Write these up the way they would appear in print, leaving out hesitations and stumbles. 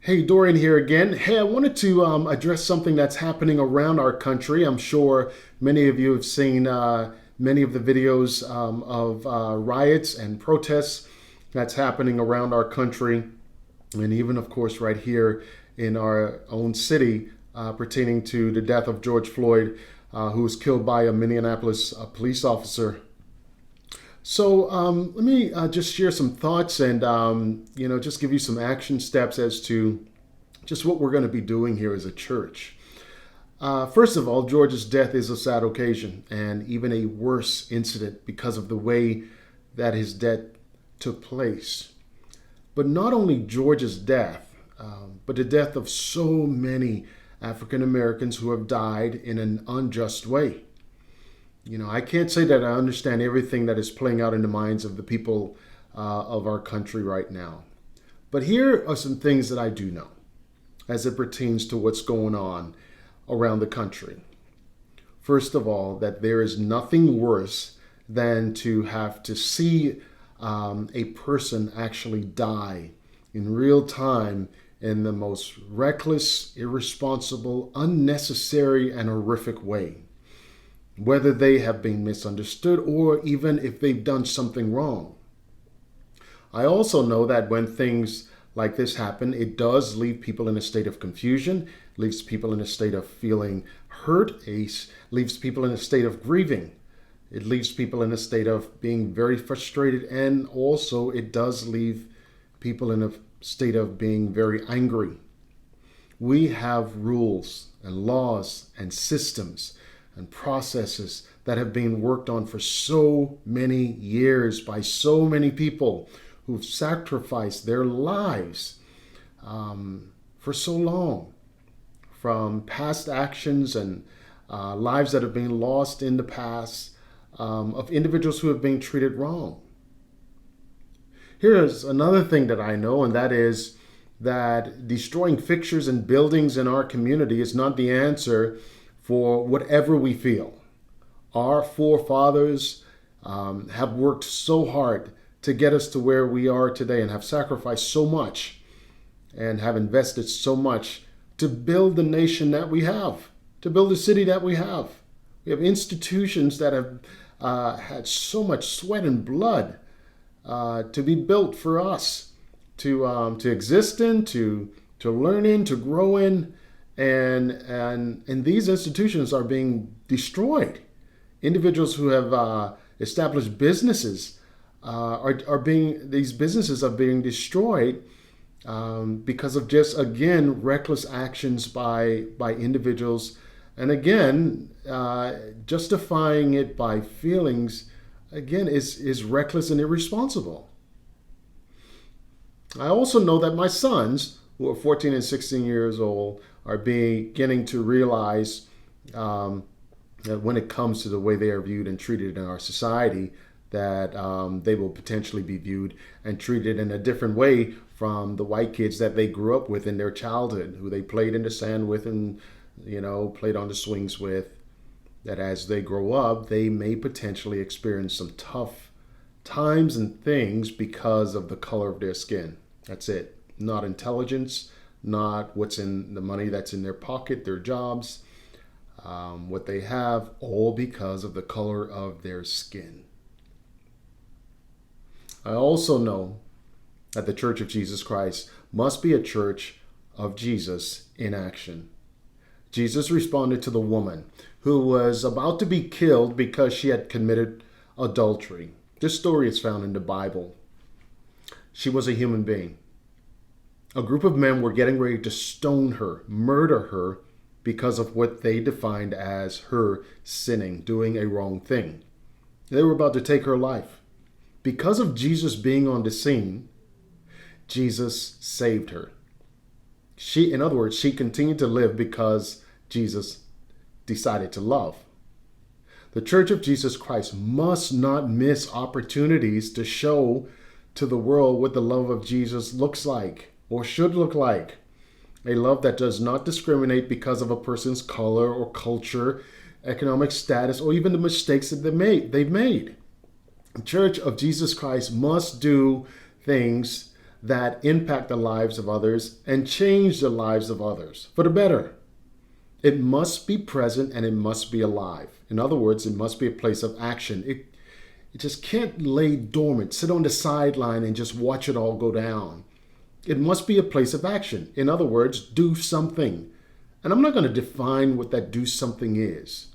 Hey, Dorian here again. Hey, I wanted to address something that's happening around our country. I'm sure many of you have seen many of the videos of riots and protests that's happening around our country, and even, of course, right here in our own city pertaining to the death of George Floyd, who was killed by a Minneapolis police officer. So let me just share some thoughts and just give you some action steps as to just what we're going to be doing here as a church. First of all, George's death is a sad occasion and even a worse incident because of the way that his death took place. But not only George's death, but the death of so many African Americans who have died in an unjust way. I can't say that I understand everything that is playing out in the minds of the people of our country right now. But here are some things that I do know as it pertains to what's going on around the country. First of all, that there is nothing worse than to have to see a person actually die in real time in the most reckless, irresponsible, unnecessary, and horrific way, whether they have been misunderstood or even if they've done something wrong. I also know that when things like this happen, it does leave people in a state of confusion, leaves people in a state of feeling hurt, leaves people in a state of grieving. It leaves people in a state of being very frustrated, and also it does leave people in a state of being very angry. We have rules and laws and systems and processes that have been worked on for so many years by so many people who've sacrificed their lives for so long, from past actions and lives that have been lost in the past of individuals who have been treated wrong. Here's another thing that I know, and that is that destroying fixtures and buildings in our community is not the answer for whatever we feel. Our forefathers have worked so hard to get us to where we are today and have sacrificed so much and have invested so much to build the nation that we have, to build the city that we have. We have institutions that have had so much sweat and blood to be built for us to exist in, to learn in, to grow in. And these institutions are being destroyed. Individuals who have established businesses these businesses are being destroyed because of just, again, reckless actions by individuals, and again, justifying it by feelings, again, is reckless and irresponsible. I also know that my sons, who are 14 and 16 years old, are beginning to realize that when it comes to the way they are viewed and treated in our society, that they will potentially be viewed and treated in a different way from the white kids that they grew up with in their childhood, who they played in the sand with and, played on the swings with, that as they grow up, they may potentially experience some tough times and things because of the color of their skin. That's it. Not intelligence, not what's in the money that's in their pocket, their jobs, what they have, all because of the color of their skin. I also know that the Church of Jesus Christ must be a church of Jesus in action. Jesus responded to the woman who was about to be killed because she had committed adultery. This story is found in the Bible. She was a human being. A group of men were getting ready to stone her, murder her, because of what they defined as her sinning, doing a wrong thing. They were about to take her life. Because of Jesus being on the scene, Jesus saved her. In other words, she continued to live because Jesus decided to love. The Church of Jesus Christ must not miss opportunities to show to the world what the love of Jesus looks like or should look like. A love that does not discriminate because of a person's color or culture, economic status, or even the mistakes that they've made. The Church of Jesus Christ must do things that impact the lives of others and change the lives of others for the better. It must be present and it must be alive. In other words, it must be a place of action. It just can't lay dormant, sit on the sideline and just watch it all go down. It must be a place of action. In other words, do something. And I'm not going to define what that do something is.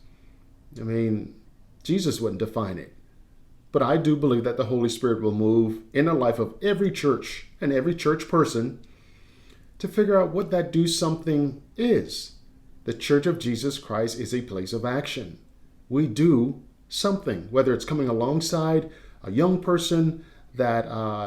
I mean, Jesus wouldn't define it. But I do believe that the Holy Spirit will move in the life of every church and every church person to figure out what that do something is. The Church of Jesus Christ is a place of action. We do something, whether it's coming alongside a young person that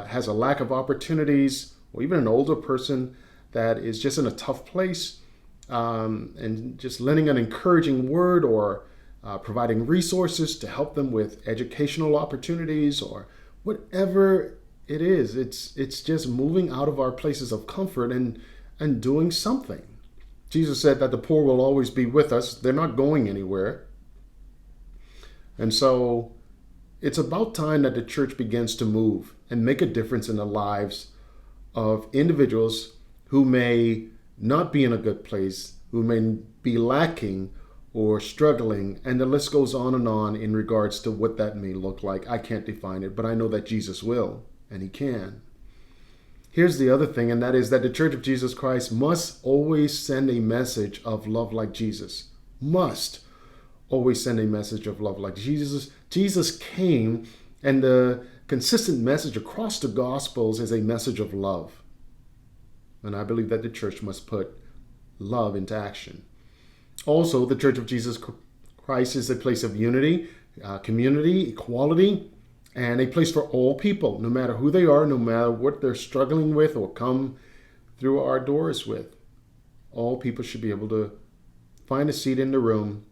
has a lack of opportunities, or even an older person that is just in a tough place, and just lending an encouraging word or providing resources to help them with educational opportunities or whatever it is. It's just moving out of our places of comfort and doing something. Jesus said that the poor will always be with us. They're not going anywhere. And so it's about time that the church begins to move and make a difference in the lives of individuals who may not be in a good place, who may be lacking or struggling, and the list goes on in regards to what that may look like. I can't define it, but I know that Jesus will, and he can. Here's the other thing, and that is that the Church of Jesus Christ must always send a message of love like Jesus. Must always send a message of love like Jesus. Jesus came, and the consistent message across the Gospels is a message of love. And I believe that the church must put love into action. Also, the Church of Jesus Christ is a place of unity, community, equality, and a place for all people, no matter who they are, no matter what they're struggling with or come through our doors with. All people should be able to find a seat in the room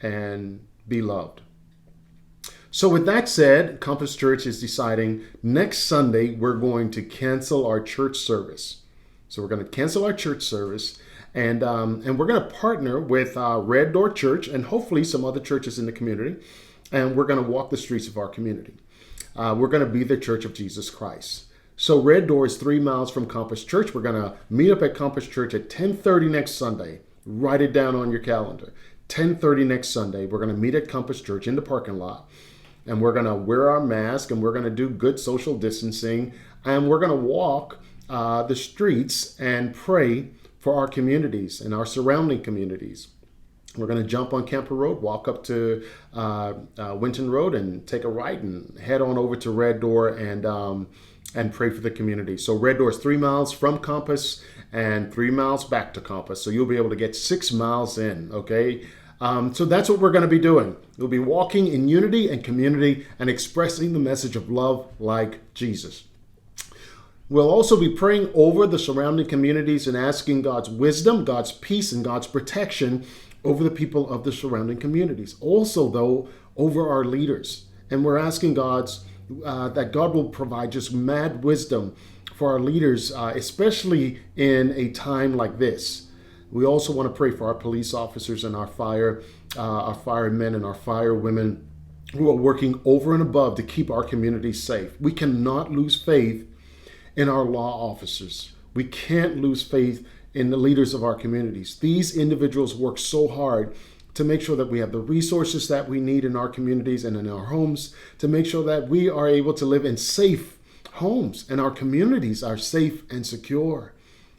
and be loved. So with that said, Compass Church is deciding next Sunday we're going to cancel our church service. So we're going to cancel our church service, and we're going to partner with Red Door Church and hopefully some other churches in the community, and we're going to walk the streets of our community. We're going to be the Church of Jesus Christ. So Red Door is 3 miles from Compass Church. We're going to meet up at Compass Church at 10:30 next Sunday. Write it down on your calendar. 10:30 next Sunday. We're going to meet at Compass Church in the parking lot. And we're going to wear our mask, and we're going to do good social distancing, and we're going to walk the streets and pray for our communities and our surrounding communities. We're going to jump on Camper Road, walk up to Winton Road, and take a right and head on over to Red Door and pray for the community. So Red Door is 3 miles from Compass and 3 miles back to Compass. So you'll be able to get 6 miles in, okay? So that's what we're going to be doing. We'll be walking in unity and community and expressing the message of love like Jesus. We'll also be praying over the surrounding communities and asking God's wisdom, God's peace, and God's protection over the people of the surrounding communities. Also, though, over our leaders. And we're asking that God will provide just mad wisdom for our leaders, especially in a time like this. We also want to pray for our police officers and our firemen and our firewomen who are working over and above to keep our communities safe. We cannot lose faith in our law officers. We can't lose faith in the leaders of our communities. These individuals work so hard to make sure that we have the resources that we need in our communities and in our homes, to make sure that we are able to live in safe homes and our communities are safe and secure.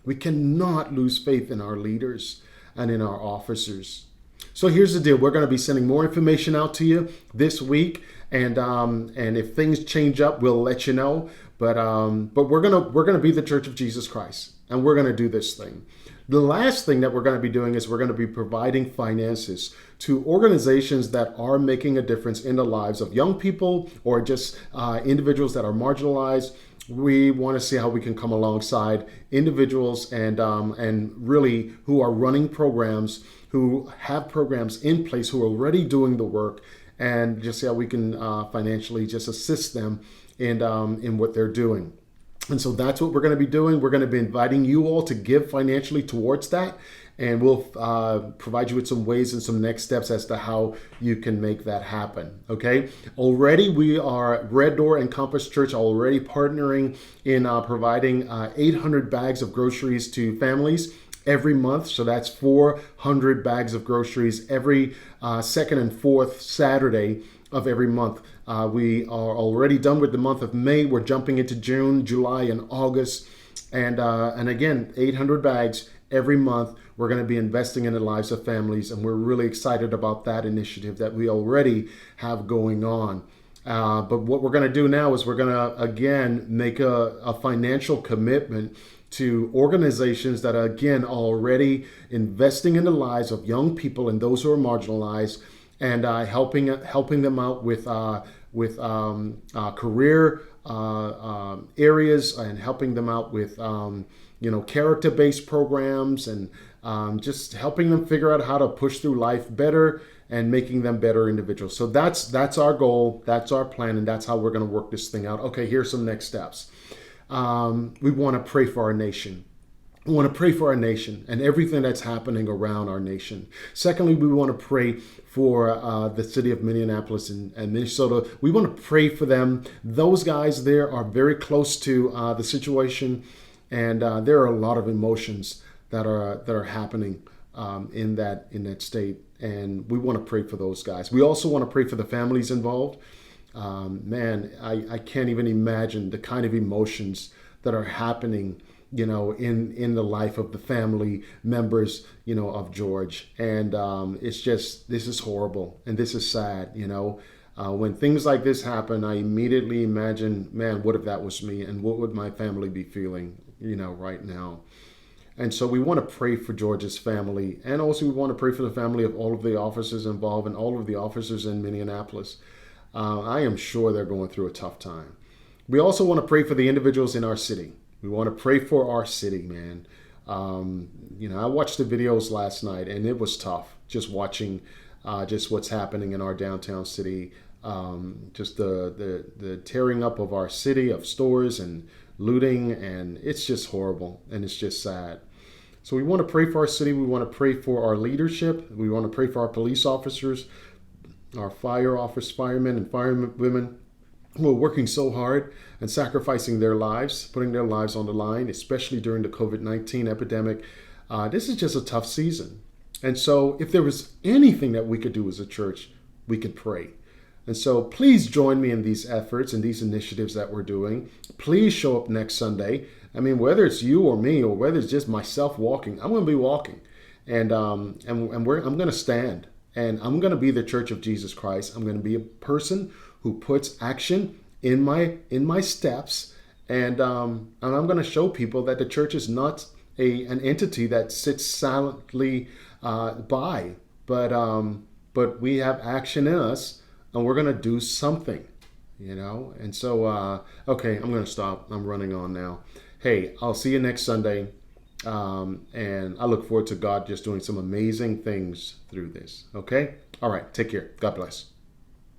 We cannot lose faith in our leaders and in our officers. So here's the deal. We're going to be sending more information out to you this week, and if things change up, we'll let you know. But we're gonna be the Church of Jesus Christ, and we're gonna do this thing. The last thing that we're going to be doing is we're going to be providing finances to organizations that are making a difference in the lives of young people or just individuals that are marginalized. We want to see how we can come alongside individuals and really who are running programs, who have programs in place, who are already doing the work, and just see how we can financially just assist them in what they're doing. And so that's what we're going to be doing. We're going to be inviting you all to give financially towards that. And we'll provide you with some ways and some next steps as to how you can make that happen. Okay. Already, we are Red Door and Compass Church already partnering in providing 800 bags of groceries to families every month. So that's 400 bags of groceries every second and fourth Saturday of every month. We are already done with the month of May. We're jumping into June, July, and August. And again, 800 bags every month. We're going to be investing in the lives of families, and we're really excited about that initiative that we already have going on. But what we're going to do now is we're going to, again, make a financial commitment to organizations that are, again, already investing in the lives of young people and those who are marginalized, and helping them out with career areas, and helping them out with character-based programs, and just helping them figure out how to push through life better and making them better individuals. So that's our goal, that's our plan, and that's how we're going to work this thing out. Okay, here's some next steps. We want to pray for our nation. We want to pray for our nation and everything that's happening around our nation. Secondly, we want to pray for the city of Minneapolis and Minnesota. We want to pray for them. Those guys there are very close to the situation, and there are a lot of emotions that are happening in that state, and we want to pray for those guys. We also want to pray for the families involved. Man, I can't even imagine the kind of emotions that are happening, in the life of the family members, of George. And it's just, this is horrible and this is sad. When things like this happen, I immediately imagine, man, what if that was me, and what would my family be feeling, right now? And so we want to pray for George's family, and also we want to pray for the family of all of the officers involved and all of the officers in Minneapolis. I am sure they're going through a tough time. We also want to pray for the individuals in our city. We want to pray for our city, man. I watched the videos last night, and it was tough just watching just what's happening in our downtown city. Just the tearing up of our city, of stores and looting, and it's just horrible, and it's just sad. So we want to pray for our city. We want to pray for our leadership. We want to pray for our police officers, our firemen and firewomen who are working so hard and sacrificing their lives, putting their lives on the line, especially during the COVID-19 epidemic. This is just a tough season. And so if there was anything that we could do as a church, we could pray. And so please join me in these efforts and these initiatives that we're doing. Please show up next Sunday. I mean, whether it's you or me, or whether it's just myself walking, I'm going to be walking. And I'm going to stand. And I'm going to be the Church of Jesus Christ. I'm going to be a person who puts action in my steps, and I'm going to show people that the church is not an entity that sits silently by, but we have action in us, and we're going to do something, And so, okay, I'm going to stop. I'm running on now. Hey, I'll see you next Sunday. And I look forward to God just doing some amazing things through this. Okay? All right. Take care. God bless.